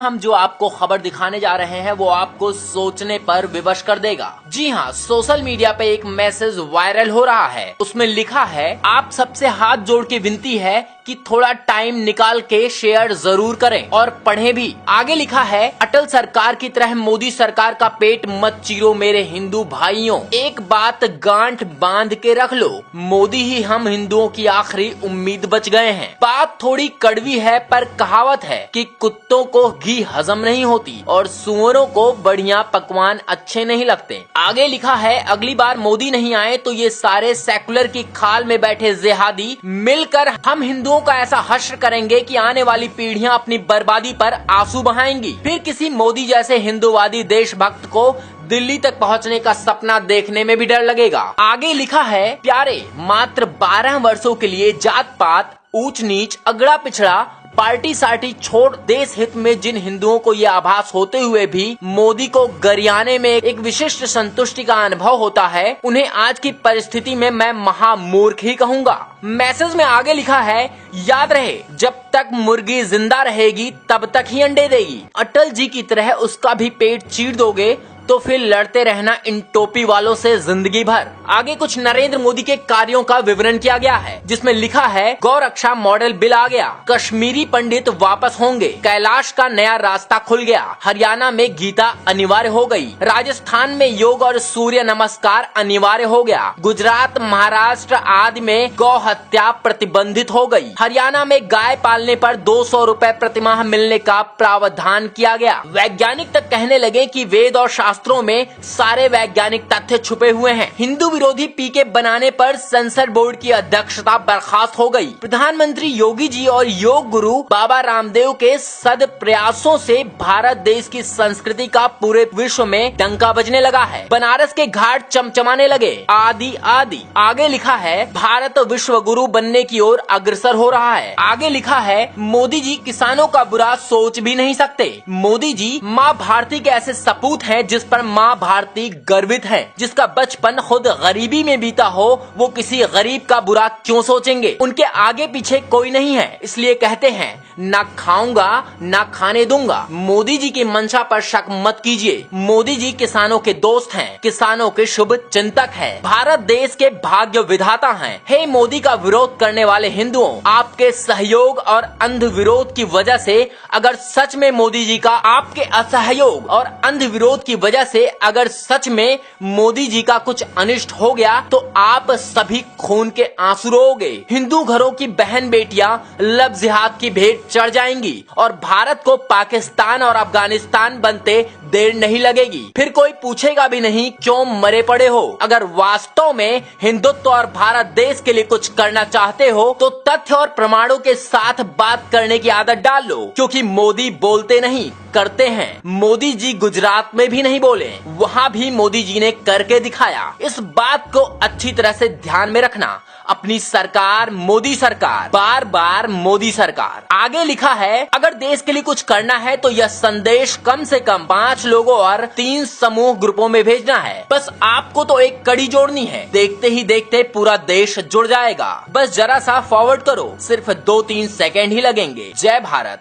हम जो आपको खबर दिखाने जा रहे हैं वो आपको सोचने पर विवश कर देगा। जी हाँ, सोशल मीडिया पे एक मैसेज वायरल हो रहा है। उसमें लिखा है, आप सबसे हाथ जोड़ के विनती है कि थोड़ा टाइम निकाल के शेयर जरूर करें और पढ़ें भी। आगे लिखा है, अटल सरकार की तरह मोदी सरकार का पेट मत चीरो मेरे हिंदू भाइयों। एक बात गांठ बांध के रख लो, मोदी ही हम हिंदुओं की आखिरी उम्मीद बच गए हैं। बात थोड़ी कड़वी है पर कहावत है कि कुत्तों को घी हजम नहीं होती और सुअरों को बढ़िया पकवान अच्छे नहीं लगते। आगे लिखा है, अगली बार मोदी नहीं आए तो ये सारे सेकुलर की खाल में बैठे जिहादी मिलकर हम हिंदुओं का ऐसा हश्र करेंगे कि आने वाली पीढ़ियां अपनी बर्बादी पर आंसू बहाएंगी। फिर किसी मोदी जैसे हिंदूवादी देशभक्त को दिल्ली तक पहुंचने का सपना देखने में भी डर लगेगा। आगे लिखा है, प्यारे, मात्र 12 वर्षों के लिए जात पात, ऊंच नीच, अगड़ा पिछड़ा, पार्टी सार्टी छोड़ देश हित में जिन हिंदुओं को ये आभास होते हुए भी मोदी को गरियाने में एक विशिष्ट संतुष्टि का अनुभव होता है, उन्हें आज की परिस्थिति में मैं महामूर्ख ही कहूँगा। मैसेज में आगे लिखा है, याद रहे जब तक मुर्गी जिंदा रहेगी तब तक ही अंडे देगी। अटल जी की तरह उसका भी पेट चीर दोगे तो फिर लड़ते रहना इन टोपी वालों से जिंदगी भर। आगे कुछ नरेंद्र मोदी के कार्यों का विवरण किया गया है, जिसमें लिखा है, गौ रक्षा मॉडल बिल आ गया, कश्मीरी पंडित वापस होंगे, कैलाश का नया रास्ता खुल गया, हरियाणा में गीता अनिवार्य हो गई, राजस्थान में योग और सूर्य नमस्कार अनिवार्य हो गया, गुजरात, महाराष्ट्र आदि में गौ हत्या प्रतिबंधित हो गई, हरियाणा में गाय पालने पर 200 रुपए प्रतिमाह मिलने का प्रावधान किया गया। वैज्ञानिक तक कहने लगे कि वेद और शास्त्रों में सारे वैज्ञानिक तथ्य छुपे हुए हैं। हिंदू विरोधी पीके बनाने पर सेंसर बोर्ड की अध्यक्षता बर्खास्त हो गई। प्रधानमंत्री योगी जी और योग गुरु बाबा रामदेव के सद प्रयासों से भारत देश की संस्कृति का पूरे विश्व में डंका बजने लगा है। बनारस के घाट चमचमाने लगे, आदि आदि। आगे लिखा है, भारत विश्व गुरु बनने की ओर अग्रसर हो रहा है। आगे लिखा है, मोदी जी किसानों का बुरा सोच भी नहीं सकते। मोदी जी माँ भारती के ऐसे सपूत हैं जिस पर माँ भारती गर्वित है। जिसका बचपन खुद गरीबी में बीता हो, वो किसी गरीब का बुरा क्यों सोचेंगे। उनके आगे पीछे कोई नहीं है, इसलिए कहते हैं, ना खाऊंगा ना खाने दूंगा। मोदी जी की मंशा पर शक मत कीजिए। मोदी जी किसानों के दोस्त हैं, किसानों के शुभ चिंतक हैं, भारत देश के भाग्य विधाता हैं। हे मोदी का विरोध करने वाले हिंदुओं, आपके सहयोग और अंध विरोध की वजह से अगर सच में मोदी जी का, आपके असहयोग और अंध विरोध की वजह से अगर सच में मोदी जी का कुछ अनिष्ट हो गया तो आप सभी खून के आंसू रोओगे। हिंदू घरों की बहन बेटियां लब जिहाद की भेंट चढ़ जाएंगी और भारत को पाकिस्तान और अफगानिस्तान बनते देर नहीं लगेगी। फिर कोई पूछेगा भी नहीं क्यों मरे पड़े हो। अगर वास्तव में हिंदुत्व और भारत देश के लिए कुछ करना चाहते हो तो तथ्य और प्रमाणों के साथ बात करने की आदत डाल लो, क्योंकि मोदी बोलते नहीं करते हैं। मोदी जी गुजरात में भी नहीं बोले, वहाँ भी मोदी जी ने करके दिखाया। इस बात को अच्छी तरह से ध्यान में रखना। अपनी सरकार मोदी सरकार, बार बार मोदी सरकार। आगे लिखा है, अगर देश के लिए कुछ करना है तो यह संदेश कम से कम 5 लोगों और 3 समूह ग्रुपों में भेजना है। बस आपको तो एक कड़ी जोड़नी है, देखते ही देखते पूरा देश जुड़ जाएगा। बस जरा सा फॉरवर्ड करो, सिर्फ 2-3 सेकेंड ही लगेंगे। जय भारत।